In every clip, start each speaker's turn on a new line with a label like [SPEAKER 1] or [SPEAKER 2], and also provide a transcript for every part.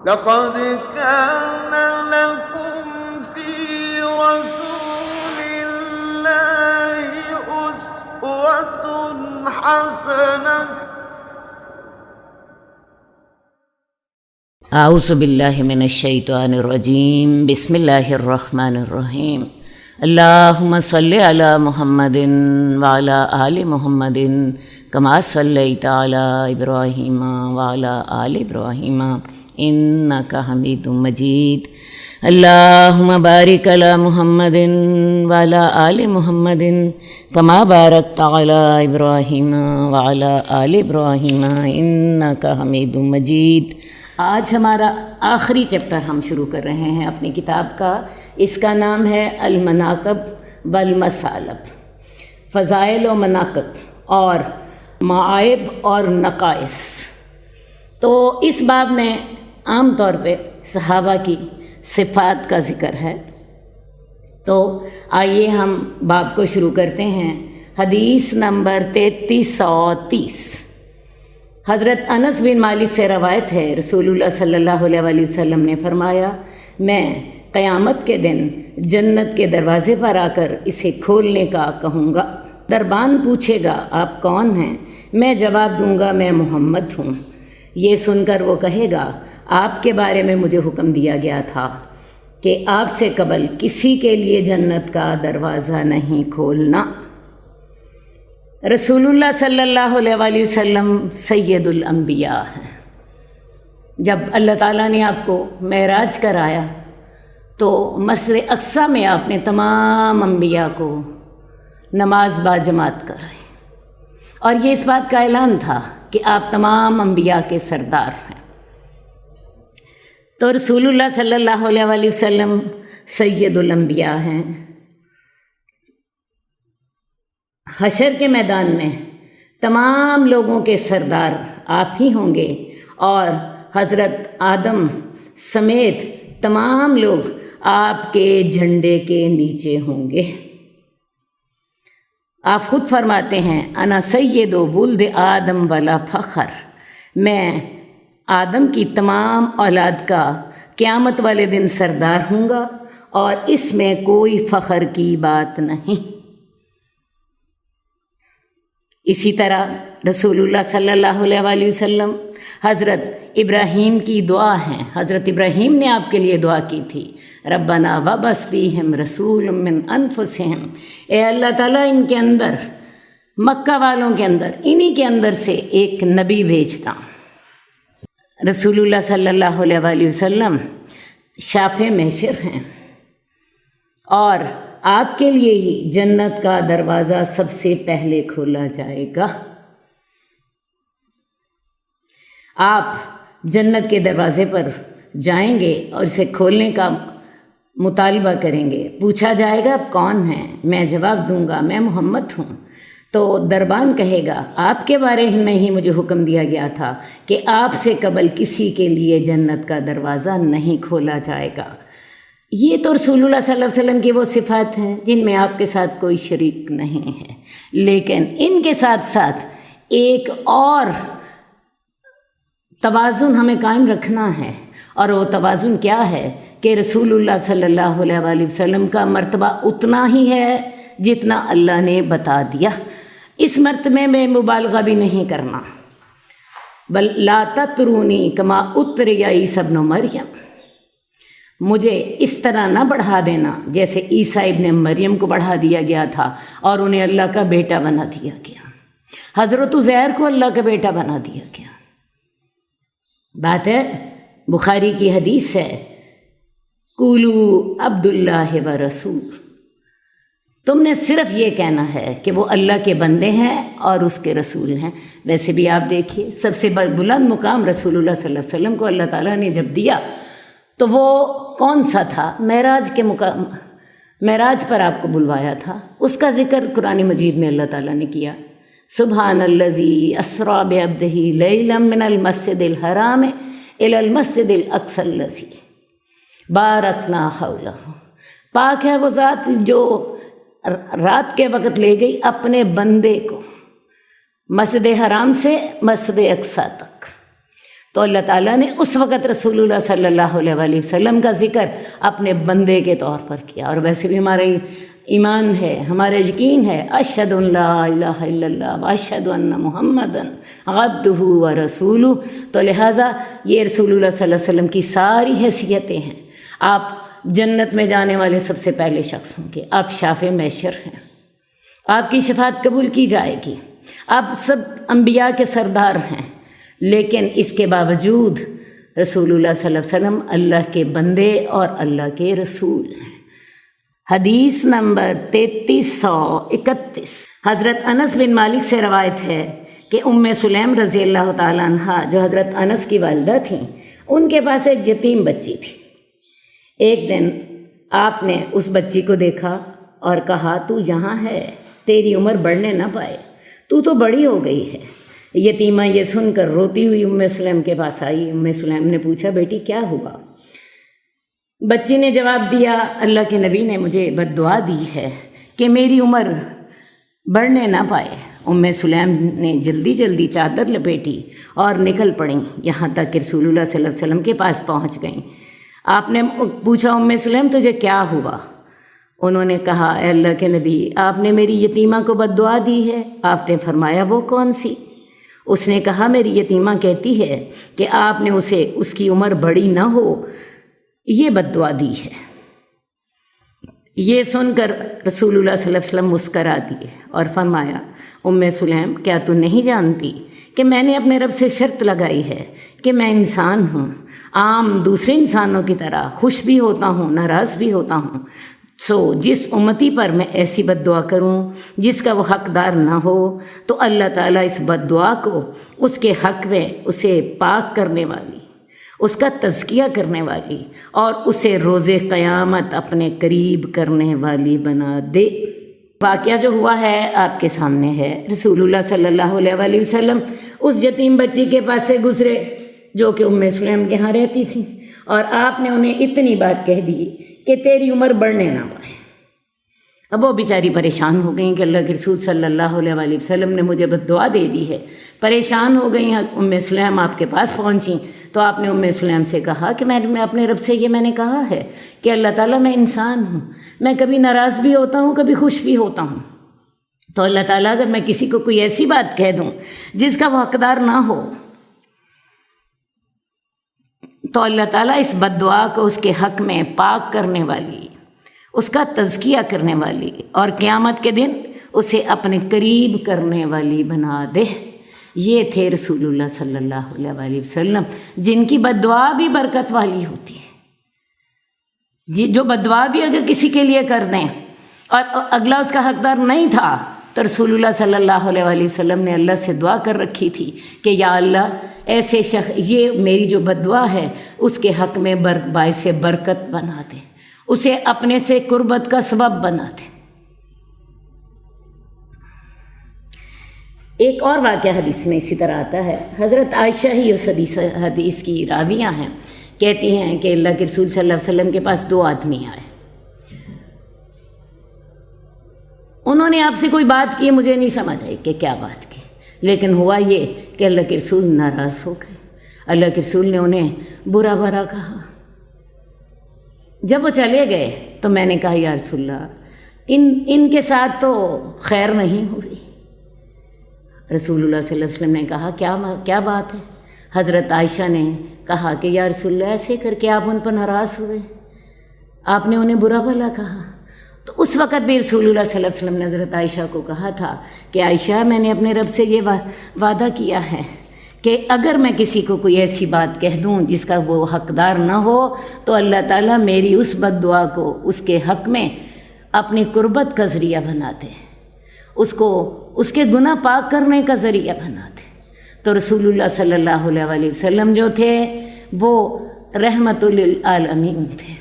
[SPEAKER 1] لقد كان لكم في رسول الله أسوة حسنة
[SPEAKER 2] اعوذ باللہ من الشیطان الرجیم بسم اللہ الرحمن الرحیم اللہم صلی علی محمد وعلی آل محمد کما صلیت علی ابراہیم وعلی آل ابراہیم انک حمید مجید اللہم بارک علی محمد وعلی آل محمد کما بارکت علی ابراہیم وعلی آل ابراہیم انک حمید مجید۔ آج ہمارا آخری چیپٹر ہم شروع کر رہے ہیں اپنی کتاب کا۔ اس کا نام ہے المناقب والمثالب، فضائل و مناقب اور معائب اور نقائص۔ تو اس باب میں عام طور پہ صحابہ کی صفات کا ذکر ہے۔ تو آئیے ہم باب کو شروع کرتے ہیں۔ حدیث نمبر 3330 حضرت انس بن مالک سے روایت ہے، رسول اللہ صلی اللہ علیہ وسلم نے فرمایا، میں قیامت کے دن جنت کے دروازے پر آ کر اسے کھولنے کا کہوں گا۔ دربان پوچھے گا آپ کون ہیں؟ میں جواب دوں گا میں محمد ہوں۔ یہ سن کر وہ کہے گا آپ کے بارے میں مجھے حکم دیا گیا تھا کہ آپ سے قبل کسی کے لیے جنت کا دروازہ نہیں کھولنا۔ رسول اللہ صلی اللہ علیہ وآلہ وسلم سید الانبیاء ہیں۔ جب اللہ تعالیٰ نے آپ کو معراج کرایا تو مسجد اقصیٰ میں آپ نے تمام انبیاء کو نماز باجماعت کرائی، اور یہ اس بات کا اعلان تھا کہ آپ تمام انبیاء کے سردار ہیں۔ تو رسول اللہ صلی اللہ علیہ وآلہ وسلم سید الانبیاء ہیں۔ حشر کے میدان میں تمام لوگوں کے سردار آپ ہی ہوں گے، اور حضرت آدم سمیت تمام لوگ آپ کے جھنڈے کے نیچے ہوں گے۔ آپ خود فرماتے ہیں انا سید ولد آدم ولا فخر، میں آدم کی تمام اولاد کا قیامت والے دن سردار ہوں گا، اور اس میں کوئی فخر کی بات نہیں۔ اسی طرح رسول اللہ صلی اللہ علیہ وآلہ وسلم حضرت ابراہیم کی دعا ہیں۔ حضرت ابراہیم نے آپ کے لیے دعا کی تھی، ربنا وابعث فیہم رسولا من انفسہم، اے اللہ تعالیٰ ان کے اندر، مکہ والوں کے اندر، انہی کے اندر سے ایک نبی بھیجتا۔ رسول اللہ صلی اللہ علیہ وآلہ وسلم شافع محشر ہیں، اور آپ کے لیے ہی جنت کا دروازہ سب سے پہلے کھولا جائے گا۔ آپ جنت کے دروازے پر جائیں گے اور اسے کھولنے کا مطالبہ کریں گے۔ پوچھا جائے گا آپ کون ہیں؟ میں جواب دوں گا میں محمد ہوں۔ تو دربان کہے گا آپ کے بارے میں ہی مجھے حکم دیا گیا تھا کہ آپ سے قبل کسی کے لیے جنت کا دروازہ نہیں کھولا جائے گا۔ یہ تو رسول اللہ صلی اللہ علیہ وسلم کی وہ صفات ہیں جن میں آپ کے ساتھ کوئی شریک نہیں ہے، لیکن ان کے ساتھ ساتھ ایک اور توازن ہمیں قائم رکھنا ہے، اور وہ توازن کیا ہے کہ رسول اللہ صلی اللہ علیہ وآلہ وسلم کا مرتبہ اتنا ہی ہے جتنا اللہ نے بتا دیا۔ اس مرتبے میں مبالغہ بھی نہیں کرنا، بل لا تطرونی کما اتری عیسی ابن مریم، مجھے اس طرح نہ بڑھا دینا جیسے عیسیٰ ابن مریم کو بڑھا دیا گیا تھا اور انہیں اللہ کا بیٹا بنا دیا گیا۔ حضرت عزیر کو اللہ کا بیٹا بنا دیا گیا۔ بات ہے بخاری کی حدیث ہے، قولو عبداللہ و رسول، تم نے صرف یہ کہنا ہے کہ وہ اللہ کے بندے ہیں اور اس کے رسول ہیں۔ ویسے بھی آپ دیکھیے سب سے بلند مقام رسول اللہ صلی اللہ علیہ وسلم کو اللہ تعالیٰ نے جب دیا تو وہ کون سا تھا؟ معراج کے مقام، معراج پر آپ کو بلوایا تھا، اس کا ذکر قرآن مجید میں اللہ تعالیٰ نے کیا۔ سبحان الذی اسریٰ بعبدہ لیلا من المسجد الحرام الی المسجد الاقصی الذی بارکنا حولہ، پاک ہے وہ ذات جو رات کے وقت لے گئی اپنے بندے کو مسجد حرام سے مسجد اقصیٰ تک۔ تو اللہ تعالیٰ نے اس وقت رسول اللہ صلی اللہ علیہ وآلہ وسلم کا ذکر اپنے بندے کے طور پر کیا۔ اور ویسے بھی ہمارا ایمان ہے، ہمارا یقین ہے، اشہد ان لا الہ الا اللہ واشہد ان محمدًا عبدہ ورسولہ، تو لہٰذا یہ رسول اللہ صلی اللہ علیہ وسلم کی ساری حیثیتیں ہیں۔ آپ جنت میں جانے والے سب سے پہلے شخص ہوں گے، آپ شافع محشر ہیں، آپ کی شفاعت قبول کی جائے گی، آپ سب انبیاء کے سردار ہیں، لیکن اس کے باوجود رسول اللہ صلی اللہ علیہ وسلم اللہ کے بندے اور اللہ کے رسول ہیں۔ حدیث نمبر 3331، حضرت انس بن مالک سے روایت ہے کہ سلیم رضی اللہ تعالیٰ عنہ جو حضرت انس کی والدہ تھیں، ان کے پاس ایک یتیم بچی تھی۔ ایک دن آپ نے اس بچی کو دیکھا اور کہا، تو یہاں ہے، تیری عمر بڑھنے نہ پائے، تو بڑی ہو گئی ہے۔ یتیمہ یہ سن کر روتی ہوئی سلیم کے پاس آئی۔ سلیم نے پوچھا، بیٹی کیا ہوا؟ بچی نے جواب دیا، اللہ کے نبی نے مجھے بد دعا دی ہے کہ میری عمر بڑھنے نہ پائے۔ سلیم نے جلدی جلدی چادر لپیٹی اور نکل پڑیں، یہاں تک کہ رسول اللہ صلی اللہ علیہ وسلم کے پاس پہنچ گئیں۔ آپ نے پوچھا، سلیم تجھے کیا ہوا؟ انہوں نے کہا، اے اللہ کے نبی، آپ نے میری یتیمہ کو بد دعا دی ہے۔ آپ نے فرمایا، وہ کون سی؟ اس نے کہا، میری یتیمہ کہتی ہے کہ آپ نے اسے اس کی عمر بڑی نہ ہو یہ بد دعا دی ہے۔ یہ سن کر رسول اللہ صلی اللہ علیہ وسلم مسکرا دیے اور فرمایا، سلیم کیا تو نہیں جانتی کہ میں نے اپنے رب سے شرط لگائی ہے کہ میں انسان ہوں، عام دوسرے انسانوں کی طرح خوش بھی ہوتا ہوں، ناراض بھی ہوتا ہوں، جس امتی پر میں ایسی بد دعا کروں جس کا وہ حقدار نہ ہو تو اللہ تعالیٰ اس بد دعا کو اس کے حق میں اسے پاک کرنے والی، اس کا تزکیہ کرنے والی اور اسے روز قیامت اپنے قریب کرنے والی بنا دے۔ واقعہ جو ہوا ہے آپ کے سامنے ہے۔ رسول اللہ صلی اللہ علیہ وآلہ وسلم اس یتیم بچی کے پاس سے گزرے جو کہ سلیم کے ہاں رہتی تھی، اور آپ نے انہیں اتنی بات کہہ دی کہ تیری عمر بڑھنے نہ پائے۔ اب وہ بیچاری پریشان ہو گئیں کہ اللہ کے رسول صلی اللہ علیہ وآلہ وسلم نے مجھے بد دعا دے دی ہے، پریشان ہو گئیں۔ سلیم آپ کے پاس پہنچیں تو آپ نے سلیم سے کہا کہ میں اپنے رب سے میں نے کہا ہے کہ اللہ تعالیٰ میں انسان ہوں، میں کبھی ناراض بھی ہوتا ہوں، کبھی خوش بھی ہوتا ہوں، تو اللہ تعالیٰ اگر میں کسی کو کوئی ایسی بات کہہ دوں جس کا وہ حقدار نہ ہو تو اللہ تعالیٰ اس بد دعا کو اس کے حق میں پاک کرنے والی، اس کا تزکیہ کرنے والی اور قیامت کے دن اسے اپنے قریب کرنے والی بنا دے۔ یہ تھے رسول اللہ صلی اللہ علیہ وآلہ وسلم، جن کی بد دعا بھی برکت والی ہوتی ہے، جو بد دعا بھی اگر کسی کے لیے کر دیں اور اگلا اس کا حقدار نہیں تھا تو رسول اللہ صلی اللہ علیہ وآلہ وسلم نے اللہ سے دعا کر رکھی تھی کہ یا اللہ ایسے شخص، یہ میری جو بد دعا ہے اس کے حق میں باعث برکت بنا دے، اسے اپنے سے قربت کا سبب بنا دے۔ ایک اور واقعہ حدیث میں اسی طرح آتا ہے، حضرت عائشہ ہی اس حدیث کی راویہ ہیں، کہتی ہیں کہ اللہ کے رسول صلی اللہ علیہ وسلم کے پاس 2 آدمی آئے، انہوں نے آپ سے کوئی بات کی، مجھے نہیں سمجھ آئی کہ کیا بات کی، لیکن ہوا یہ کہ اللہ کے رسول ناراض ہو گئے۔ اللہ کے رسول نے انہیں برا بھلا کہا۔ جب وہ چلے گئے تو میں نے کہا یا رسول اللہ ان کے ساتھ تو خیر نہیں ہوئی۔ رسول اللہ صلی اللہ علیہ وسلم نے کہا کیا بات ہے؟ حضرت عائشہ نے کہا کہ یا رسول اللہ ایسے کر کے آپ ان پر ناراض ہوئے، آپ نے انہیں برا بھلا کہا۔ تو اس وقت بھی رسول اللہ صلی اللہ علیہ وسلم نے حضرت عائشہ کو کہا تھا کہ عائشہ میں نے اپنے رب سے یہ وعدہ کیا ہے کہ اگر میں کسی کو کوئی ایسی بات کہہ دوں جس کا وہ حقدار نہ ہو تو اللہ تعالیٰ میری اس بد دعا کو اس کے حق میں اپنی قربت کا ذریعہ بنا دے، اس کو اس کے گناہ پاک کرنے کا ذریعہ بنا دے۔ تو رسول اللہ صلی اللہ علیہ وآلہ وسلم جو تھے وہ رحمت للعالمین تھے۔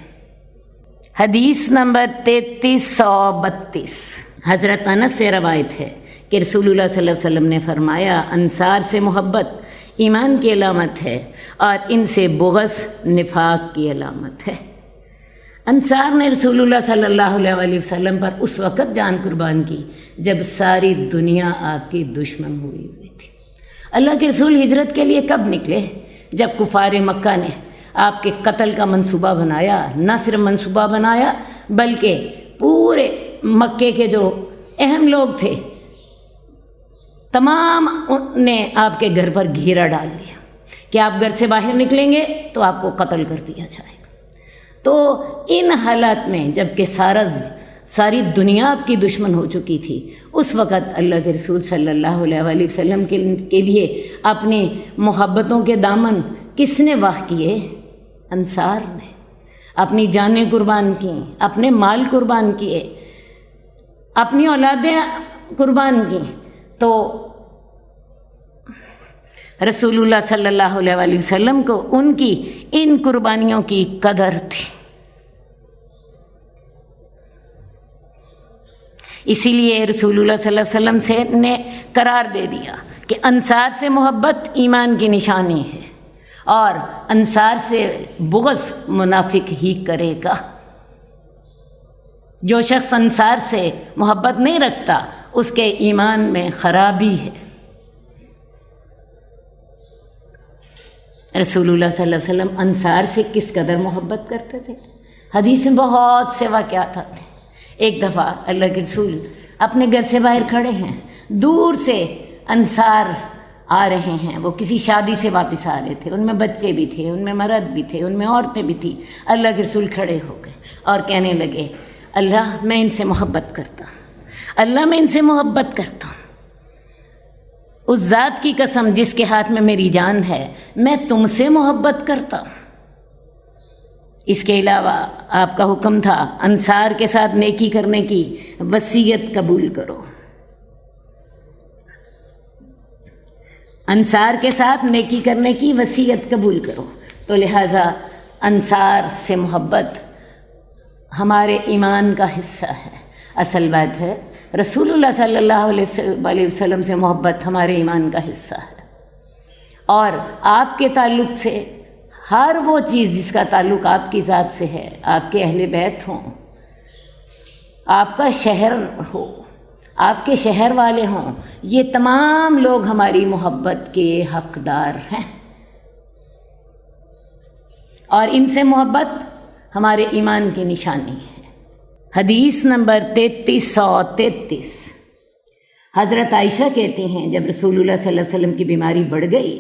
[SPEAKER 2] حدیث نمبر 3332، حضرت انس سے روایت ہے کہ رسول اللہ صلی اللہ علیہ وسلم نے فرمایا، انصار سے محبت ایمان کی علامت ہے اور ان سے بغض نفاق کی علامت ہے۔ انصار نے رسول اللہ صلی اللہ علیہ وآلہ وسلم پر اس وقت جان قربان کی جب ساری دنیا آپ کی دشمن ہوئی تھی۔ اللہ کے رسول ہجرت کے لیے کب نکلے؟ جب کفار مکہ نے آپ کے قتل کا منصوبہ بنایا، نہ صرف منصوبہ بنایا بلکہ پورے مکے کے جو اہم لوگ تھے تمام نے آپ کے گھر پر گھیرا ڈال دیا کہ آپ گھر سے باہر نکلیں گے تو آپ کو قتل کر دیا جائے گا۔ تو ان حالات میں جب کہ ساری دنیا آپ کی دشمن ہو چکی تھی، اس وقت اللہ کے رسول صلی اللہ علیہ وآلہ وسلم کے لیے اپنی محبتوں کے دامن کس نے واہ کیے؟ انصار نے اپنی جانیں قربان کیں، اپنے مال قربان کیے، اپنی اولادیں قربان کیں۔ تو رسول اللہ صلی اللہ علیہ وآلہ وسلم کو ان کی ان قربانیوں کی قدر تھی، اسی لیے رسول اللہ صلی اللہ علیہ وسلم سے نے قرار دے دیا کہ انصار سے محبت ایمان کی نشانی ہے اور انصار سے بغض منافق ہی کرے گا۔ جو شخص انصار سے محبت نہیں رکھتا اس کے ایمان میں خرابی ہے۔ رسول اللہ صلی اللہ علیہ وسلم انصار سے کس قدر محبت کرتے تھے، حدیث میں بہت سے واقعات آتے ہیں۔ ایک دفعہ اللہ کے رسول اپنے گھر سے باہر کھڑے ہیں، دور سے انصار آ رہے ہیں، وہ کسی شادی سے واپس آ رہے تھے، ان میں بچے بھی تھے، ان میں مرد بھی تھے، ان میں عورتیں بھی تھیں۔ اللہ کے رسول کھڑے ہو گئے اور کہنے لگے، اللہ میں ان سے محبت کرتا ہوں، اللہ میں ان سے محبت کرتا ہوں، اس ذات کی قسم جس کے ہاتھ میں میری جان ہے، میں تم سے محبت کرتا ہوں۔ اس کے علاوہ آپ کا حکم تھا انصار کے ساتھ نیکی کرنے کی وصیت قبول کرو، انصار کے ساتھ نیکی کرنے کی وصیت قبول کرو۔ تو لہٰذا انصار سے محبت ہمارے ایمان کا حصہ ہے۔ اصل بات ہے رسول اللہ صلی اللہ علیہ وسلم سے محبت ہمارے ایمان کا حصہ ہے، اور آپ کے تعلق سے ہر وہ چیز جس کا تعلق آپ کی ذات سے ہے، آپ کے اہل بیت ہوں، آپ کا شہر ہو، آپ کے شہر والے ہوں، یہ تمام لوگ ہماری محبت کے حقدار ہیں، اور ان سے محبت ہمارے ایمان کی نشانی ہے۔ حدیث نمبر 3333، حضرت عائشہ کہتی ہیں جب رسول اللہ صلی اللہ علیہ وسلم کی بیماری بڑھ گئی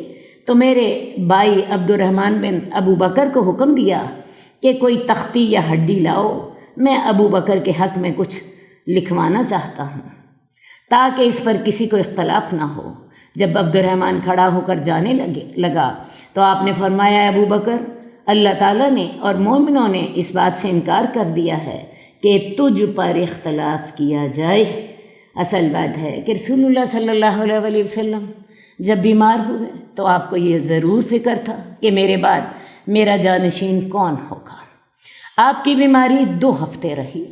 [SPEAKER 2] تو میرے بھائی عبد الرحمن بن ابو بکر کو حکم دیا کہ کوئی تختی یا ہڈی لاؤ، میں ابو بکر کے حق میں کچھ لکھوانا چاہتا ہوں تاکہ اس پر کسی کو اختلاف نہ ہو۔ جب عبد الرحمن کھڑا ہو کر جانے لگا تو آپ نے فرمایا، ابو بکر، اللہ تعالیٰ نے اور مومنوں نے اس بات سے انکار کر دیا ہے کہ تجھ پر اختلاف کیا جائے۔ اصل بات ہے کہ رسول اللہ صلی اللہ علیہ وآلہ وسلم جب بیمار ہوئے تو آپ کو یہ ضرور فکر تھا کہ میرے بعد میرا جانشین کون ہوگا۔ آپ کی بیماری 2 ہفتے رہی۔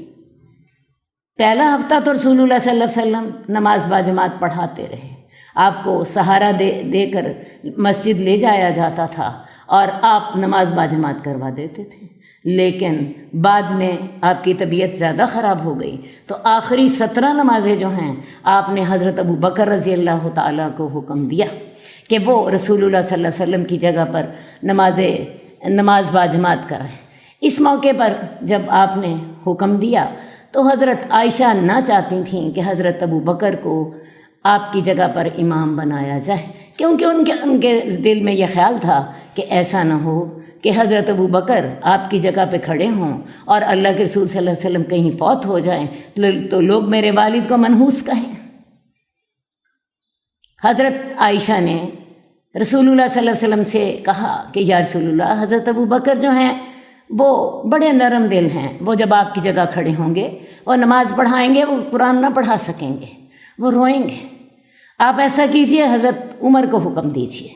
[SPEAKER 2] پہلا ہفتہ تو رسول اللہ صلی اللہ علیہ وسلم نماز باجماعت پڑھاتے رہے، آپ کو سہارا دے کر مسجد لے جایا جاتا تھا اور آپ نماز باجماعت کروا دیتے تھے، لیکن بعد میں آپ کی طبیعت زیادہ خراب ہو گئی تو آخری 17 نمازیں جو ہیں آپ نے حضرت ابو بکر رضی اللہ تعالیٰ کو حکم دیا کہ وہ رسول اللہ صلی اللہ علیہ وسلم کی جگہ پر نماز باجماعت کرائیں۔ اس موقع پر جب آپ نے حکم دیا تو حضرت عائشہ نہ چاہتی تھیں کہ حضرت ابو بکر کو آپ کی جگہ پر امام بنایا جائے، کیونکہ ان کے دل میں یہ خیال تھا کہ ایسا نہ ہو کہ حضرت ابو بکر آپ کی جگہ پہ کھڑے ہوں اور اللہ کے رسول صلی اللہ علیہ وسلم کہیں فوت ہو جائیں تو لوگ میرے والد کو منحوس کہیں۔ حضرت عائشہ نے رسول اللہ صلی اللہ علیہ وسلم سے کہا کہ یا رسول اللہ، حضرت ابو بکر جو ہیں وہ بڑے نرم دل ہیں، وہ جب آپ کی جگہ کھڑے ہوں گے اور نماز پڑھائیں گے وہ قرآن نہ پڑھا سکیں گے، وہ روئیں گے، آپ ایسا کیجئے، حضرت عمر کو حکم دیجئے۔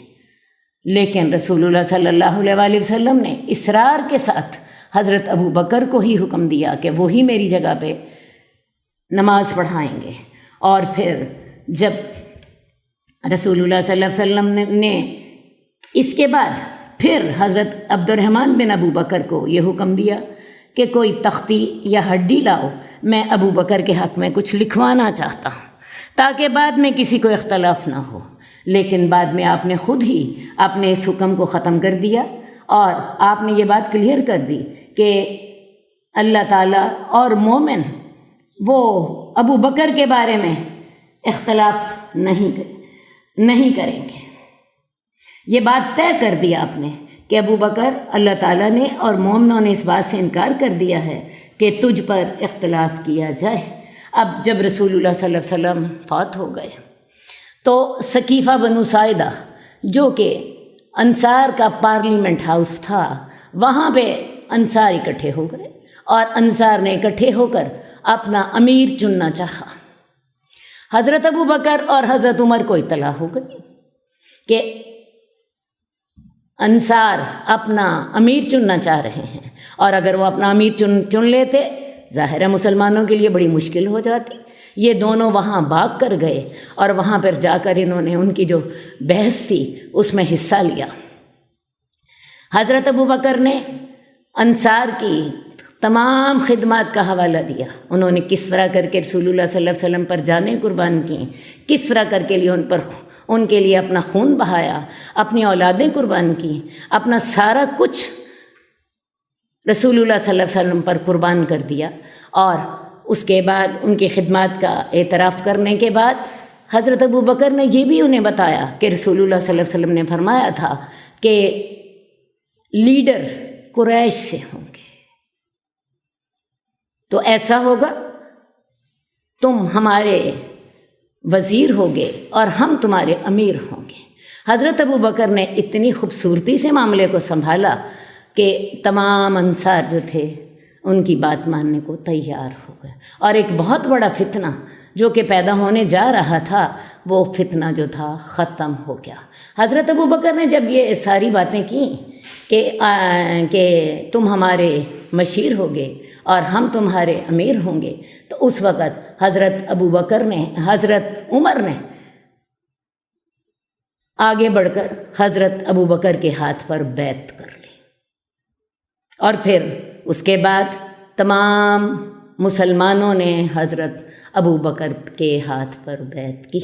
[SPEAKER 2] لیکن رسول اللہ صلی اللہ علیہ وآلہ وسلم نے اصرار کے ساتھ حضرت ابو بکر کو ہی حکم دیا کہ وہی میری جگہ پہ نماز پڑھائیں گے۔ اور پھر جب رسول اللہ صلی اللہ علیہ وسلم نے اس کے بعد پھر حضرت عبد الرحمن بن ابو بکر کو یہ حکم دیا کہ کوئی تختی یا ہڈی لاؤ، میں ابو بکر کے حق میں کچھ لکھوانا چاہتا ہوں تاکہ بعد میں کسی کو اختلاف نہ ہو۔ لیکن بعد میں آپ نے خود ہی اپنے اس حکم کو ختم کر دیا اور آپ نے یہ بات کلیئر کر دی کہ اللہ تعالیٰ اور مومن وہ ابو بکر کے بارے میں اختلاف نہیں کریں گے۔ یہ بات طے کر دیا آپ نے کہ ابو بکر اللہ تعالیٰ نے اور مومنوں نے اس بات سے انکار کر دیا ہے کہ تجھ پر اختلاف کیا جائے۔ اب جب رسول اللہ صلی اللہ علیہ وسلم فوت ہو گئے تو ثقیفہ بنو ساعدہ جو کہ انصار کا پارلیمنٹ ہاؤس تھا، وہاں پہ انصار اکٹھے ہو گئے اور انصار نے اکٹھے ہو کر اپنا امیر چننا چاہا۔ حضرت ابو بکر اور حضرت عمر کو اطلاع ہو گئی کہ انصار اپنا امیر چننا چاہ رہے ہیں، اور اگر وہ اپنا امیر چن لیتے ظاہر ہے مسلمانوں کے لیے بڑی مشکل ہو جاتی۔ یہ دونوں وہاں بھاگ کر گئے اور وہاں پر جا کر انہوں نے ان کی جو بحث تھی اس میں حصہ لیا۔ حضرت ابو بکر نے انصار کی تمام خدمات کا حوالہ دیا، انہوں نے کس طرح کر کے رسول اللہ صلی اللہ علیہ وسلم پر جانیں قربان کی، کس طرح کر کے لیے ان کے لیے اپنا خون بہایا، اپنی اولادیں قربان کی، اپنا سارا کچھ رسول اللہ صلی اللہ علیہ وسلم پر قربان کر دیا۔ اور اس کے بعد ان کی خدمات کا اعتراف کرنے کے بعد حضرت ابو بکر نے یہ بھی انہیں بتایا کہ رسول اللہ صلی اللہ علیہ وسلم نے فرمایا تھا کہ لیڈر قریش سے ہوں گے، تو ایسا ہوگا تم ہمارے وزیر ہوگے اور ہم تمہارے امیر ہوں گے۔ حضرت ابو بکر نے اتنی خوبصورتی سے معاملے کو سنبھالا کہ تمام انصار جو تھے ان کی بات ماننے کو تیار ہو گئے، اور ایک بہت بڑا فتنہ جو کہ پیدا ہونے جا رہا تھا وہ فتنہ جو تھا ختم ہو گیا۔ حضرت ابو بکر نے جب یہ ساری باتیں کی کہ تم ہمارے مشیر ہوگے اور ہم تمہارے امیر ہوں گے، تو اس وقت حضرت عمر نے آگے بڑھ کر حضرت ابو بکر کے ہاتھ پر بیعت کر لی، اور پھر اس کے بعد تمام مسلمانوں نے حضرت ابو بکر کے ہاتھ پر بیعت کی۔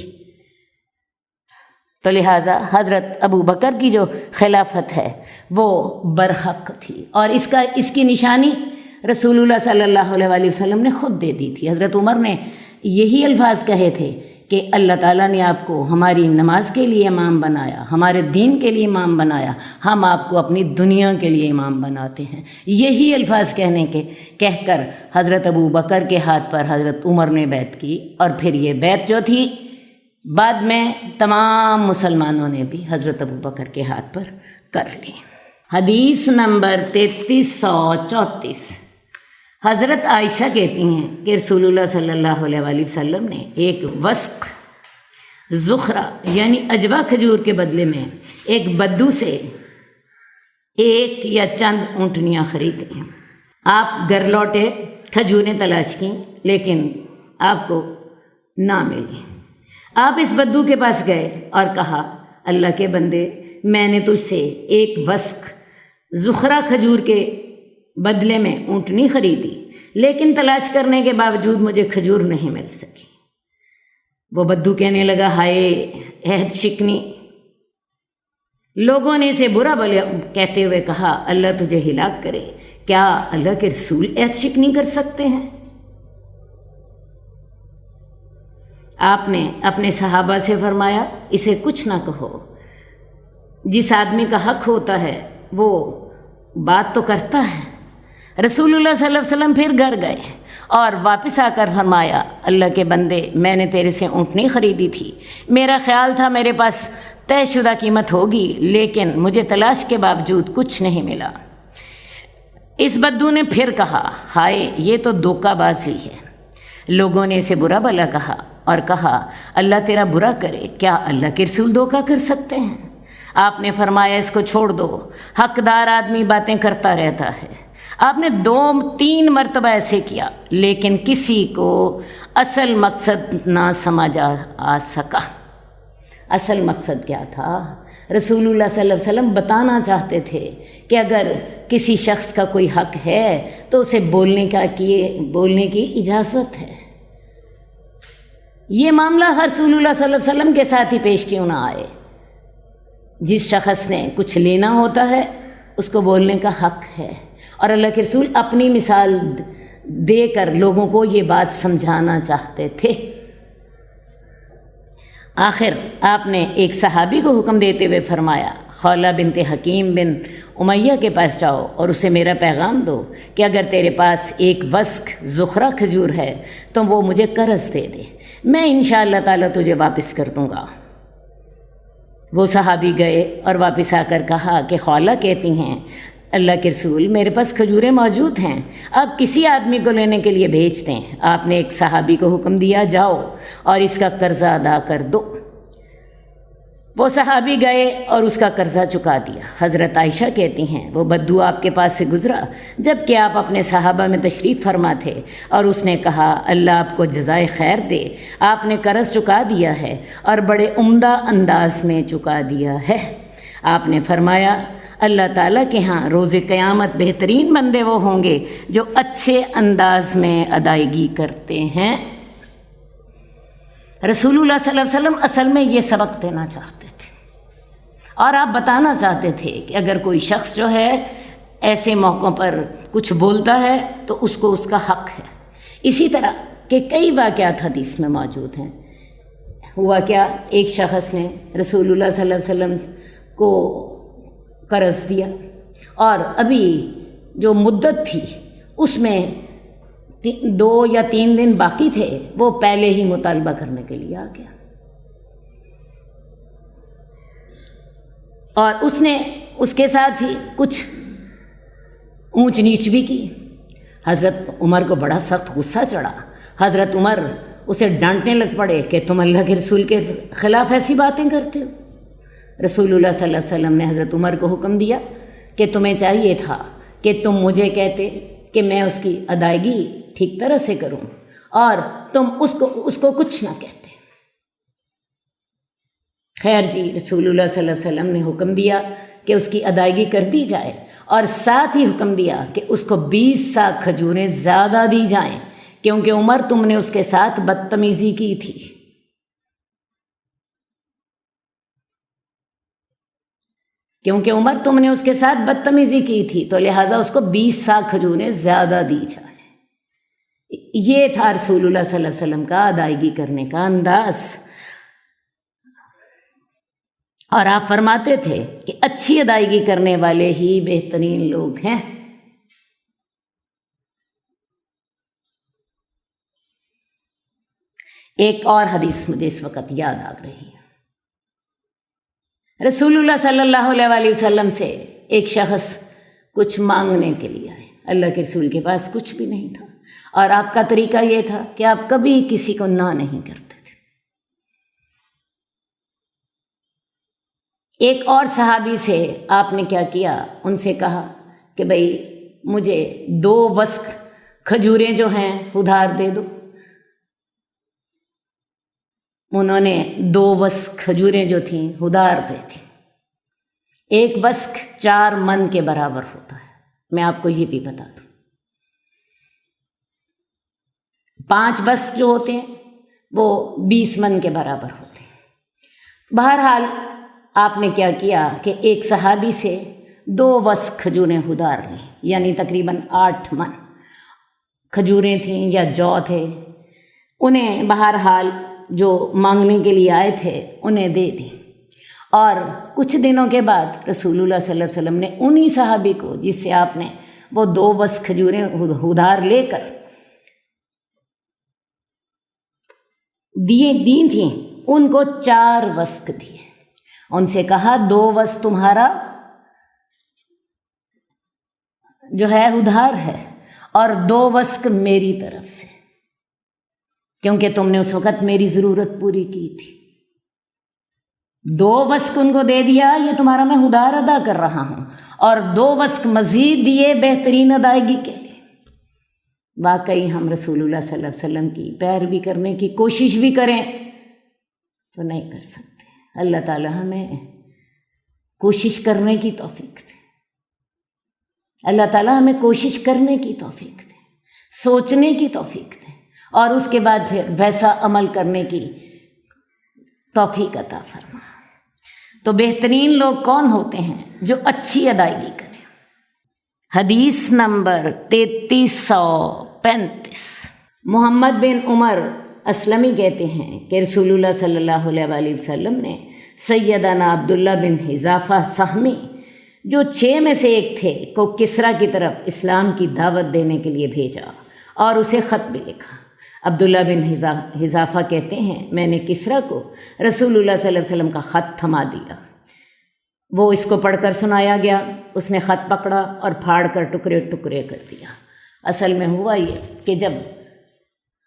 [SPEAKER 2] تو لہٰذا حضرت ابو بکر کی جو خلافت ہے وہ برحق تھی، اور اس کی نشانی رسول اللہ صلی اللہ علیہ وسلم نے خود دے دی تھی۔ حضرت عمر نے یہی الفاظ کہے تھے کہ اللہ تعالیٰ نے آپ کو ہماری نماز کے لیے امام بنایا، ہمارے دین کے لیے امام بنایا، ہم آپ کو اپنی دنیا کے لیے امام بناتے ہیں۔ یہی الفاظ کہہ کر حضرت ابو بکر کے ہاتھ پر حضرت عمر نے بیعت کی، اور پھر یہ بیعت جو تھی بعد میں تمام مسلمانوں نے بھی حضرت ابو بکر کے ہاتھ پر کر لی۔ حدیث نمبر 3334۔ حضرت عائشہ کہتی ہیں کہ رسول اللہ صلی اللہ علیہ وسلم نے ایک وسق زخرہ یعنی اجوا کھجور کے بدلے میں ایک بدو سے ایک یا چند اونٹنیاں خریدیں۔ آپ گھر لوٹے، کھجوریں تلاش کیں لیکن آپ کو نہ ملی۔ آپ اس بدو کے پاس گئے اور کہا، اللہ کے بندے، میں نے تجھ سے ایک وسق زخرہ کھجور کے بدلے میں اونٹنی خریدی، لیکن تلاش کرنے کے باوجود مجھے کھجور نہیں مل سکی۔ وہ بدو کہنے لگا، ہائے عہد شکنی۔ لوگوں نے اسے برا بھلا کہتے ہوئے کہا، اللہ تجھے ہلاک کرے، کیا اللہ کے رسول عہد شکنی کر سکتے ہیں؟ آپ نے اپنے صحابہ سے فرمایا، اسے کچھ نہ کہو، جس آدمی کا حق ہوتا ہے وہ بات تو کرتا ہے۔ رسول اللہ صلی اللہ علیہ وسلم پھر گھر گئے اور واپس آ کر فرمایا، اللہ کے بندے، میں نے تیرے سے اونٹنی خریدی تھی، میرا خیال تھا میرے پاس طے شدہ قیمت ہوگی، لیکن مجھے تلاش کے باوجود کچھ نہیں ملا۔ اس بدو نے پھر کہا، ہائے یہ تو دھوکہ بازی ہے۔ لوگوں نے اسے برا بھلا کہا اور کہا، اللہ تیرا برا کرے، کیا اللہ کے رسول دھوکہ کر سکتے ہیں؟ آپ نے فرمایا، اس کو چھوڑ دو، حقدار آدمی باتیں کرتا رہتا ہے۔ آپ نے 2-3 مرتبہ ایسے کیا، لیکن کسی کو اصل مقصد نہ سمجھ آ سکا۔ اصل مقصد کیا تھا؟ رسول اللہ صلی اللہ علیہ وسلم بتانا چاہتے تھے کہ اگر کسی شخص کا کوئی حق ہے تو اسے بولنے کی اجازت ہے۔ یہ معاملہ ہر رسول اللہ صلی اللہ علیہ وسلم کے ساتھ ہی پیش کیوں نہ آئے؟ جس شخص نے کچھ لینا ہوتا ہے اس کو بولنے کا حق ہے، اور اللہ کے رسول اپنی مثال دے کر لوگوں کو یہ بات سمجھانا چاہتے تھے۔ آخر آپ نے ایک صحابی کو حکم دیتے ہوئے فرمایا، خولہ بنت حکیم بن امیہ کے پاس جاؤ اور اسے میرا پیغام دو کہ اگر تیرے پاس ایک وسق زخرہ کھجور ہے تو وہ مجھے قرض دے دے، میں انشاءاللہ تعالیٰ تجھے واپس کر دوں گا۔ وہ صحابی گئے اور واپس آ کر کہا کہ خولہ کہتی ہیں، اللہ کے رسول میرے پاس کھجوریں موجود ہیں، آپ کسی آدمی کو لینے کے لیے بھیج دیں۔ آپ نے ایک صحابی کو حکم دیا، جاؤ اور اس کا قرضہ ادا کر دو۔ وہ صحابی گئے اور اس کا قرضہ چکا دیا۔ حضرت عائشہ کہتی ہیں وہ بدو آپ کے پاس سے گزرا جب کہ آپ اپنے صحابہ میں تشریف فرما تھے، اور اس نے کہا اللہ آپ کو جزائے خیر دے، آپ نے قرض چکا دیا ہے اور بڑے عمدہ انداز میں چکا دیا ہے۔ آپ نے فرمایا اللہ تعالیٰ کے ہاں روز قیامت بہترین بندے وہ ہوں گے جو اچھے انداز میں ادائیگی کرتے ہیں۔ رسول اللہ صلی اللہ علیہ وسلم اصل میں یہ سبق دینا چاہتے تھے، اور آپ بتانا چاہتے تھے کہ اگر کوئی شخص جو ہے ایسے موقعوں پر کچھ بولتا ہے تو اس کو اس کا حق ہے۔ اسی طرح کہ کئی واقعات حدیث میں موجود ہیں۔ ہوا کیا، ایک شخص نے رسول اللہ صلی اللہ علیہ وسلم کو قرض دیا، اور ابھی جو مدت تھی اس میں 2 یا 3 دن باقی تھے، وہ پہلے ہی مطالبہ کرنے کے لیے آ گیا، اور اس نے اس کے ساتھ ہی کچھ اونچ نیچ بھی کی۔ حضرت عمر کو بڑا سخت غصہ چڑھا۔ حضرت عمر اسے ڈانٹنے لگ پڑے کہ تم اللہ کے رسول کے خلاف ایسی باتیں کرتے ہو۔ رسول اللہ صلی اللہ علیہ وسلم نے حضرت عمر کو حکم دیا کہ تمہیں چاہیے تھا کہ تم مجھے کہتے کہ میں اس کی ادائیگی ٹھیک طرح سے کروں، اور تم اس کو کچھ نہ کہتے۔ خیر جی، رسول اللہ صلی اللہ علیہ وسلم نے حکم دیا کہ اس کی ادائیگی کر دی جائے، اور ساتھ ہی حکم دیا کہ اس کو 20 سا کھجوریں زیادہ دی جائیں، کیونکہ عمر تم نے اس کے ساتھ بدتمیزی کی تھی۔ کیونکہ عمر تم نے اس کے ساتھ بدتمیزی کی تھی، تو لہٰذا اس کو 20 سا کھجوریں زیادہ دی جائیں۔ یہ تھا رسول اللہ صلی اللہ علیہ وسلم کا ادائیگی کرنے کا انداز۔ اور آپ فرماتے تھے کہ اچھی ادائیگی کرنے والے ہی بہترین لوگ ہیں۔ ایک اور حدیث مجھے اس وقت یاد آ رہی ہے۔ رسول اللہ صلی اللہ علیہ وسلم سے ایک شخص کچھ مانگنے کے لیے آئے۔ اللہ کے رسول کے پاس کچھ بھی نہیں تھا، اور آپ کا طریقہ یہ تھا کہ آپ کبھی کسی کو نہ نہیں کرتے تھے۔ ایک اور صحابی سے آپ نے کیا کیا، ان سے کہا کہ بھئی مجھے 2 وسق کھجوریں جو ہیں ادھار دے دو۔ انہوں نے 2 وسق کھجوریں جو تھیں ادھار دی تھیں۔ ایک وسق 4 من کے برابر ہوتا ہے، میں آپ کو یہ بھی بتا دوں۔ 5 وسق جو ہوتے ہیں وہ 20 من کے برابر ہوتے ہیں۔ بہرحال آپ نے کیا کیا کہ ایک صحابی سے 2 وسق کھجوریں ادھار لیں، یعنی تقریباً 8 من کھجوریں تھیں یا جو تھے، انہیں بہرحال جو مانگنے کے لیے آئے تھے انہیں دے دی۔ اور کچھ دنوں کے بعد رسول اللہ صلی اللہ علیہ وسلم نے انہی صحابی کو جس سے آپ نے وہ 2 وسق کھجوریں ادھار لے کر دی تھیں، ان کو 4 وسق دیے۔ ان سے کہا 2 وسق تمہارا جو ہے ادھار ہے، اور 2 وسق میری طرف سے، کیونکہ تم نے اس وقت میری ضرورت پوری کی تھی۔ 2 وسق ان کو دے دیا، یہ تمہارا میں ادھار ادا کر رہا ہوں، اور 2 وسق مزید دیے بہترین ادائیگی کے لیے۔ واقعی ہم رسول اللہ صلی اللہ علیہ وسلم کی پیروی کرنے کی کوشش بھی کریں تو نہیں کر سکتے۔ اللہ تعالی ہمیں کوشش کرنے کی توفیق دے۔ اللہ تعالی ہمیں کوشش کرنے کی توفیق دے، سوچنے کی توفیق دے، اور اس کے بعد پھر ویسا عمل کرنے کی توفیق عطا فرما۔ تو بہترین لوگ کون ہوتے ہیں؟ جو اچھی ادائیگی کریں۔ حدیث نمبر 3335، محمد بن عمر اسلمی کہتے ہیں کہ رسول اللہ صلی اللہ علیہ وآلہ وسلم نے سیدنا عبداللہ بن حذافہ سہمی جو 6 میں سے ایک تھے کو کسریٰ کی طرف اسلام کی دعوت دینے کے لیے بھیجا اور اسے خط بھی لکھا۔ عبداللہ بن حذافہ کہتے ہیں میں نے کسریٰ کو رسول اللہ صلی اللہ علیہ وسلم کا خط تھما دیا، وہ اس کو پڑھ کر سنایا گیا، اس نے خط پکڑا اور پھاڑ کر ٹکڑے ٹکڑے کر دیا۔ اصل میں ہوا یہ کہ جب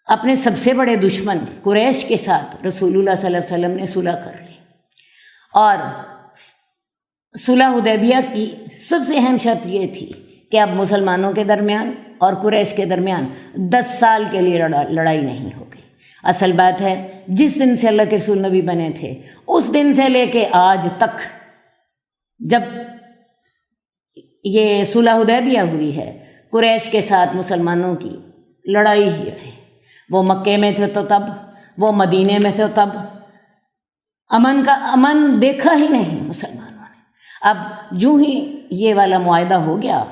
[SPEAKER 2] اپنے سب سے بڑے دشمن قریش کے ساتھ رسول اللہ صلی اللہ علیہ وسلم نے صلح کر لی، اور صلح حدیبیہ کی سب سے اہم شرط یہ تھی کہ اب مسلمانوں کے درمیان اور قریش کے درمیان 10 سال کے لیے لڑائی نہیں ہوگی۔ اصل بات ہے جس دن سے اللہ کے رسول نبی بنے تھے اس دن سے لے کے آج تک جب یہ صلح حدیبیہ ہوئی ہے قریش کے ساتھ مسلمانوں کی لڑائی ہی رہی۔ وہ مکے میں تھے تو تب، وہ مدینے میں تھے تب، امن دیکھا ہی نہیں مسلمانوں نے۔ اب جو ہی یہ والا معاہدہ ہو گیا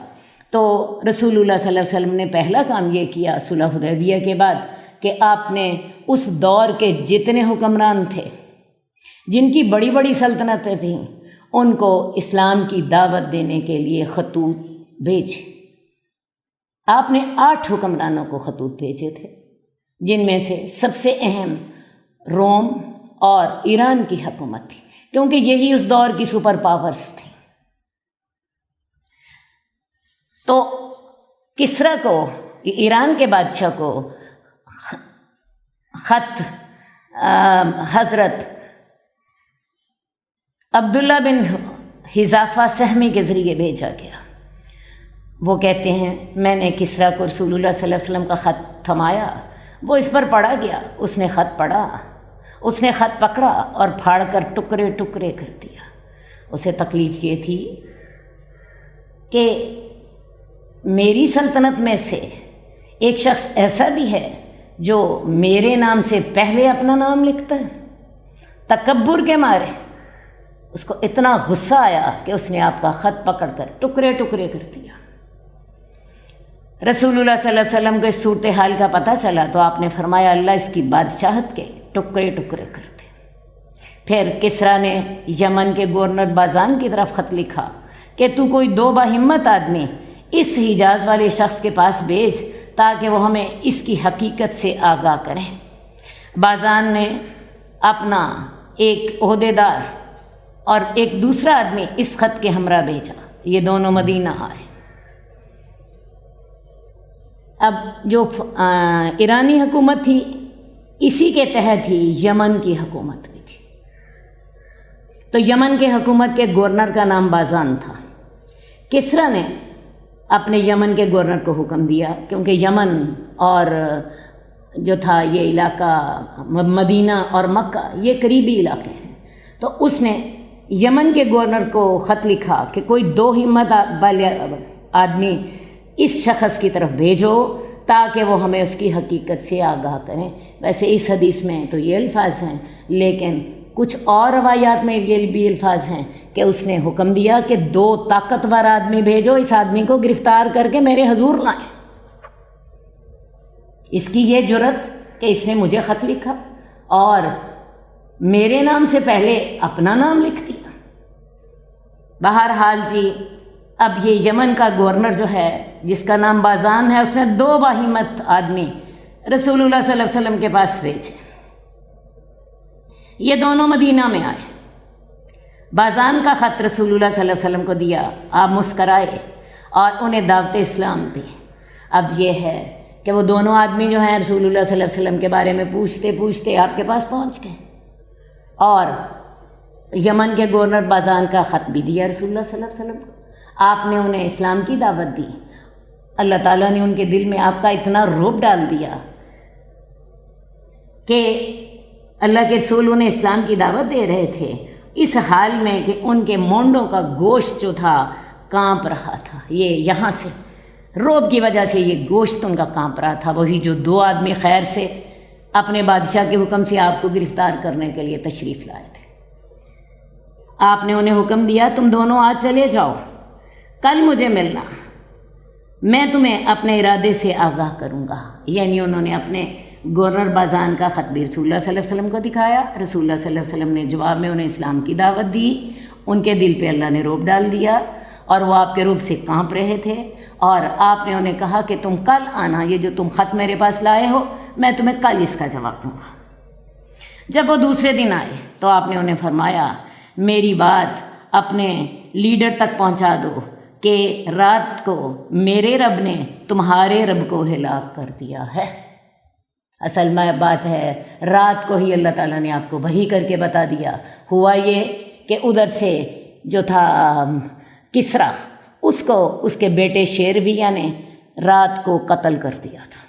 [SPEAKER 2] تو رسول اللہ صلی اللہ علیہ وسلم نے پہلا کام یہ کیا صلح حدیبیہ کے بعد کہ آپ نے اس دور کے جتنے حکمران تھے جن کی بڑی بڑی سلطنتیں تھیں ان کو اسلام کی دعوت دینے کے لیے خطوط بھیجے۔ آپ نے 8 حکمرانوں کو خطوط بھیجے تھے، جن میں سے سب سے اہم روم اور ایران کی حکومت تھی، کیونکہ یہی اس دور کی سپر پاورز تھیں۔ تو کسریٰ کو، ایران کے بادشاہ کو خط حضرت عبداللہ بن حذافہ سہمی کے ذریعے بھیجا گیا۔ وہ کہتے ہیں میں نے کسریٰ کو رسول اللہ صلی اللہ علیہ وسلم کا خط تھمایا، وہ اس پر پڑھا گیا، اس نے خط پڑھا، اس نے خط پکڑا اور پھاڑ کر ٹکڑے ٹکڑے کر دیا۔ اسے تکلیف یہ تھی کہ میری سلطنت میں سے ایک شخص ایسا بھی ہے جو میرے نام سے پہلے اپنا نام لکھتا ہے۔ تکبر کے مارے اس کو اتنا غصہ آیا کہ اس نے آپ کا خط پکڑ کر ٹکڑے ٹکڑے کر دیا۔ رسول اللہ صلی اللہ علیہ وسلم کو اس صورتحال کا پتہ چلا تو آپ نے فرمایا اللہ اس کی بادشاہت کے ٹکڑے ٹکڑے کر دے۔ پھر کسریٰ نے یمن کے گورنر بازان کی طرف خط لکھا کہ تو کوئی 2 باہمت آدمی اس حجاز والے شخص کے پاس بھیج تاکہ وہ ہمیں اس کی حقیقت سے آگاہ کریں۔ بازان نے اپنا ایک عہدیدار اور ایک دوسرا آدمی اس خط کے ہمراہ بھیجا، یہ دونوں مدینہ آئے۔ اب جو ایرانی حکومت تھی اسی کے تحت ہی یمن کی حکومت بھی تھی۔ تو یمن کے حکومت کے گورنر کا نام بازان تھا۔ کسریٰ نے اپنے یمن کے گورنر کو حکم دیا، کیونکہ یمن اور جو تھا یہ علاقہ مدینہ اور مکہ یہ قریبی علاقے ہیں، تو اس نے یمن کے گورنر کو خط لکھا کہ کوئی 2 ہمت والے آدمی اس شخص کی طرف بھیجو تاکہ وہ ہمیں اس کی حقیقت سے آگاہ کریں۔ ویسے اس حدیث میں تو یہ الفاظ ہیں، لیکن کچھ اور روایات میں یہ بھی الفاظ ہیں کہ اس نے حکم دیا کہ 2 طاقتور آدمی بھیجو، اس آدمی کو گرفتار کر کے میرے حضور لائیں۔ اس کی یہ جرت کہ اس نے مجھے خط لکھا اور میرے نام سے پہلے اپنا نام لکھ دیا۔ بہرحال جی اب یہ یمن کا گورنر جو ہے جس کا نام بازان ہے، اس نے 2 باہمت آدمی رسول اللہ صلی اللہ علیہ وسلم کے پاس بھیجے۔ یہ دونوں مدینہ میں آئے، بازان کا خط رسول اللہ صلی اللہ علیہ وسلم کو دیا، آپ مسکرائے اور انہیں دعوت اسلام دی۔ اب یہ ہے کہ وہ دونوں آدمی جو ہیں رسول اللہ صلی اللہ علیہ وسلم کے بارے میں پوچھتے پوچھتے آپ کے پاس پہنچ گئے، اور یمن کے گورنر بازان کا خط بھی دیا رسول اللہ صلی اللہ علیہ وسلم کو۔ آپ نے انہیں اسلام کی دعوت دی، اللہ تعالیٰ نے ان کے دل میں آپ کا اتنا رعب ڈال دیا کہ اللہ کے رسول انہیں اسلام کی دعوت دے رہے تھے اس حال میں کہ ان کے مونڈوں کا گوشت جو تھا کانپ رہا تھا۔ یہ یہاں سے روب کی وجہ سے یہ گوشت ان کا کانپ رہا تھا، وہی جو 2 آدمی خیر سے اپنے بادشاہ کے حکم سے آپ کو گرفتار کرنے کے لیے تشریف لائے تھے۔ آپ نے انہیں حکم دیا تم دونوں آج چلے جاؤ، کل مجھے ملنا، میں تمہیں اپنے ارادے سے آگاہ کروں گا۔ یعنی انہوں نے اپنے گورنر بازان کا خط بھی رسول اللہ صلی اللہ علیہ وسلم کو دکھایا، رسول اللہ صلی اللہ علیہ وسلم نے جواب میں انہیں اسلام کی دعوت دی، ان کے دل پہ اللہ نے رعب ڈال دیا اور وہ آپ کے رعب سے کانپ رہے تھے، اور آپ نے انہیں کہا کہ تم کل آنا، یہ جو تم خط میرے پاس لائے ہو میں تمہیں کل اس کا جواب دوں گا۔ جب وہ دوسرے دن آئے تو آپ نے انہیں فرمایا میری بات اپنے لیڈر تک پہنچا دو کہ رات کو میرے رب نے تمہارے رب کو ہلاک کر دیا ہے۔ اصل میں بات ہے رات کو ہی اللہ تعالیٰ نے آپ کو وحی کر کے بتا دیا۔ ہوا یہ کہ ادھر سے جو تھا کسریٰ، اس کو اس کے بیٹے شیرویہ نے رات کو قتل کر دیا تھا،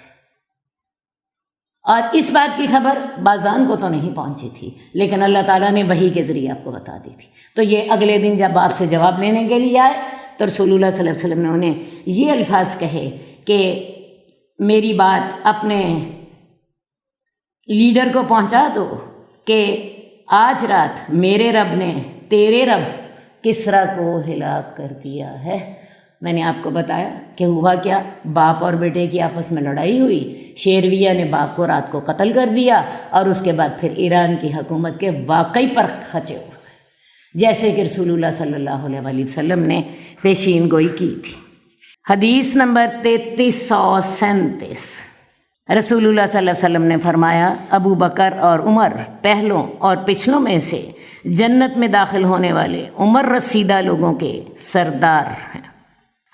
[SPEAKER 2] اور اس بات کی خبر بازان کو تو نہیں پہنچی تھی، لیکن اللہ تعالیٰ نے وحی کے ذریعے آپ کو بتا دی تھی۔ تو یہ اگلے دن جب آپ سے جواب لینے کے لیے آئے تو رسول اللہ صلی اللہ علیہ وسلم نے انہیں یہ الفاظ کہے کہ میری بات اپنے لیڈر کو پہنچا دو کہ آج رات میرے رب نے تیرے رب کسریٰ کو ہلاک کر دیا ہے۔ میں نے آپ کو بتایا کہ ہوا کیا، باپ اور بیٹے کی آپس میں لڑائی ہوئی، شیرویہ نے باپ کو رات کو قتل کر دیا، اور اس کے بعد پھر ایران کی حکومت کے واقعی پر خچے ہوئے، جیسے کہ رسول اللہ صلی اللہ علیہ وسلم نے پیشین گوئی کی تھی۔ حدیث نمبر 3337، رسول اللہ صلی اللہ علیہ وسلم نے فرمایا ابو بکر اور عمر پہلوں اور پچھلوں میں سے جنت میں داخل ہونے والے عمر رسیدہ لوگوں کے سردار ہیں۔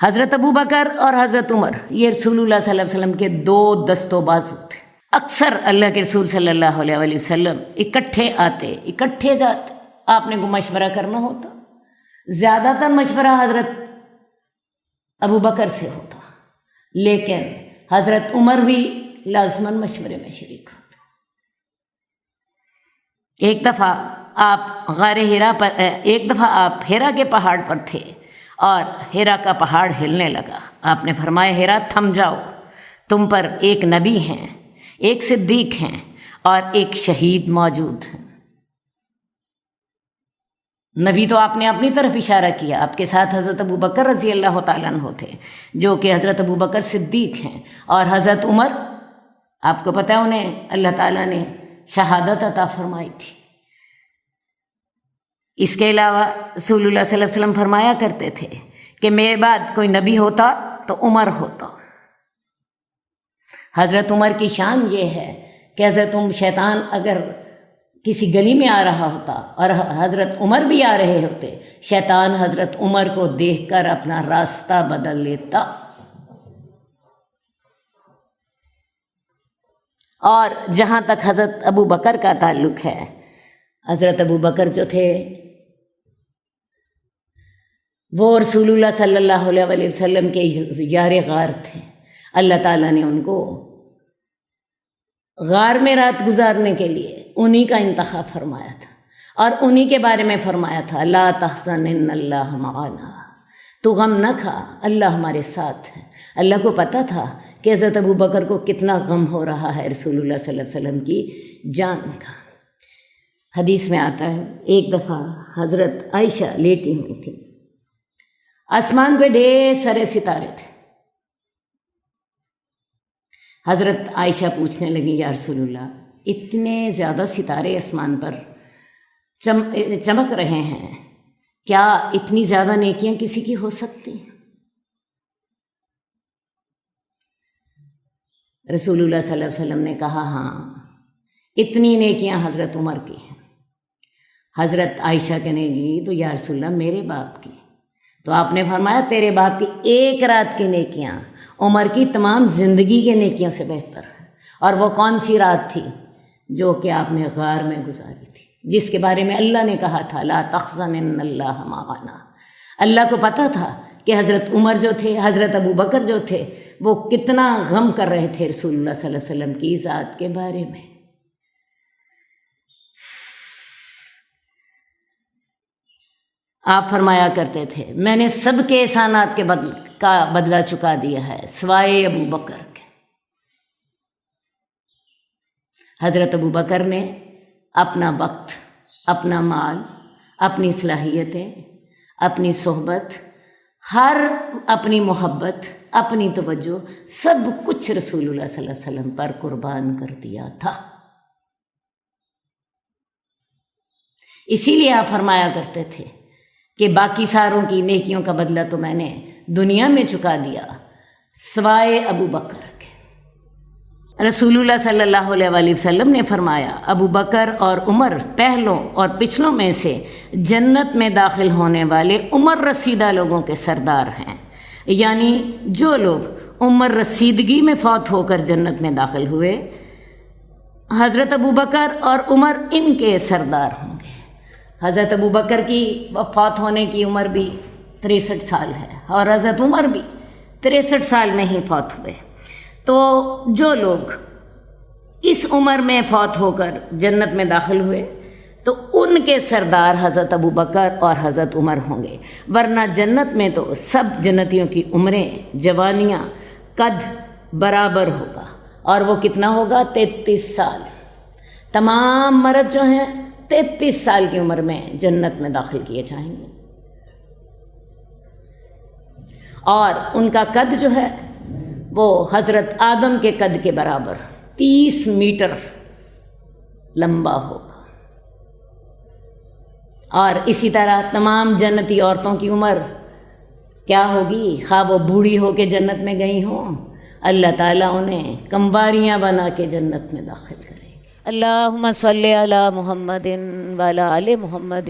[SPEAKER 2] حضرت ابو بکر اور حضرت عمر یہ رسول اللہ صلی اللہ علیہ وسلم کے 2 دست و بازو تھے۔ اکثر اللہ کے رسول صلی اللہ علیہ وسلم اکٹھے آتے اکٹھے جاتے، آپ نے کو مشورہ کرنا ہوتا، زیادہ تر مشورہ حضرت ابو بکر سے ہوتا، لیکن حضرت عمر بھی لازماً مشورے میں شریک ہوتے۔ ایک دفعہ آپ ہیرا کے پہاڑ پر تھے اور ہیرا کا پہاڑ ہلنے لگا۔ آپ نے فرمایا ہیرا تھم جاؤ، تم پر ایک نبی ہیں، ایک صدیق ہیں اور ایک شہید موجود ہیں۔ نبی تو آپ نے اپنی طرف اشارہ کیا، آپ کے ساتھ حضرت ابو بکر رضی اللہ تعالیٰ عنہ تھے، جو کہ حضرت ابو بکر صدیق ہیں، اور حضرت عمر آپ کو پتہ ہے انہیں اللہ تعالیٰ نے شہادت عطا فرمائی تھی۔ اس کے علاوہ رسول اللہ صلی اللہ علیہ وسلم فرمایا کرتے تھے کہ میرے بعد کوئی نبی ہوتا تو عمر ہوتا۔ حضرت عمر کی شان یہ ہے کہ حضرت شیطان اگر کسی گلی میں آ رہا ہوتا اور حضرت عمر بھی آ رہے ہوتے، شیطان حضرت عمر کو دیکھ کر اپنا راستہ بدل لیتا۔ اور جہاں تک حضرت ابو بکر کا تعلق ہے، حضرت ابو بکر جو تھے وہ رسول اللہ صلی اللہ علیہ وسلم کے یار غار تھے۔ اللہ تعالیٰ نے ان کو غار میں رات گزارنے کے لیے انہی کا انتخاب فرمایا تھا، اور انہی کے بارے میں فرمایا تھا لا تحزن ان اللہ معنا، تو غم نہ کھا، اللہ ہمارے ساتھ ہے۔ اللہ کو پتہ تھا کہ حضرت ابو بکر کو کتنا غم ہو رہا ہے رسول اللہ صلی اللہ علیہ وسلم کی جان کا۔ حدیث میں آتا ہے ایک دفعہ حضرت عائشہ لیٹی ہوئی تھی، آسمان پہ ڈھیر سارے ستارے تھے۔ حضرت عائشہ پوچھنے لگی یا رسول اللہ، اتنے زیادہ ستارے آسمان پر چمک رہے ہیں، کیا اتنی زیادہ نیکیاں کسی کی ہو سکتی ہیں؟ رسول اللہ صلی اللہ علیہ وسلم نے کہا ہاں، اتنی نیکیاں حضرت عمر کی ہیں۔ حضرت عائشہ کہنے لگی تو یا رسول اللہ میرے باپ کی، تو آپ نے فرمایا تیرے باپ کی ایک رات کی نیکیاں عمر کی تمام زندگی کے نیکیوں سے بہتر ہے۔ اور وہ کون سی رات تھی؟ جو کہ آپ نے غار میں گزاری تھی، جس کے بارے میں اللہ نے کہا تھا لا تحزن ان اللہ معنا۔ اللہ کو پتہ تھا کہ حضرت عمر جو تھے، حضرت ابو بکر جو تھے، وہ کتنا غم کر رہے تھے رسول اللہ صلی اللہ علیہ وسلم کی ذات کے بارے میں۔ آپ فرمایا کرتے تھے میں نے سب کے احسانات کا بدلہ چکا دیا ہے سوائے ابو بکر کے۔ حضرت ابو بکر نے اپنا وقت، اپنا مال، اپنی صلاحیتیں، اپنی صحبت، اپنی محبت، اپنی توجہ، سب کچھ رسول اللہ صلی اللہ علیہ وسلم پر قربان کر دیا تھا۔ اسی لیے آپ فرمایا کرتے تھے کہ باقی ساروں کی نیکیوں کا بدلہ تو میں نے دنیا میں چکا دیا سوائے ابو بکر کے۔ رسول اللہ صلی اللہ علیہ وآلہ وسلم نے فرمایا ابو بکر اور عمر پہلوں اور پچھلوں میں سے جنت میں داخل ہونے والے عمر رسیدہ لوگوں کے سردار ہیں، یعنی جو لوگ عمر رسیدگی میں فوت ہو کر جنت میں داخل ہوئے، حضرت ابو بکر اور عمر ان کے سردار ہوں گے۔ حضرت ابو بکر کی وفات ہونے کی عمر بھی 63 سال ہے اور حضرت عمر بھی 63 سال میں ہی فوت ہوئے۔ تو جو لوگ اس عمر میں فوت ہو کر جنت میں داخل ہوئے تو ان کے سردار حضرت ابو بکر اور حضرت عمر ہوں گے، ورنہ جنت میں تو سب جنتیوں کی عمریں، جوانیاں، قد برابر ہوگا، اور وہ کتنا ہوگا؟ 33 سال۔ تمام مرد جو ہیں 33 سال کی عمر میں جنت میں داخل کیے جائیں گے، اور ان کا قد جو ہے وہ حضرت آدم کے قد کے برابر 30 میٹر لمبا ہوگا۔ اور اسی طرح تمام جنتی عورتوں کی عمر کیا ہوگی؟ خواہ وہ بوڑھی ہو کے جنت میں گئی ہوں، اللہ تعالیٰ انہیں کمواریاں بنا کے جنت میں داخل کریں گے۔ اللہم صلی علی محمد وعلی آل محمد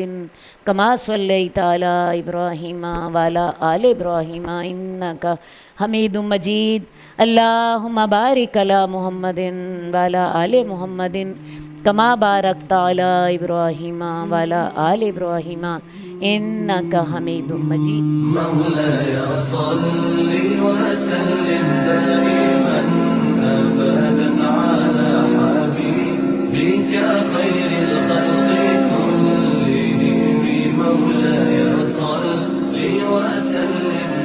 [SPEAKER 2] کما صلیت علی ابراہیم وعلی آل ابراہیم انک حمید مجید۔ اللہم بارک علی محمد وعلی آل محمد کما بارکت علی ابراہیم وعلی آل ابراہیم انک حمید مجید۔
[SPEAKER 3] مولاي صل وسلم دائما ابدا على حبيبك خير الخلق كلهم، مولاي صل وسلم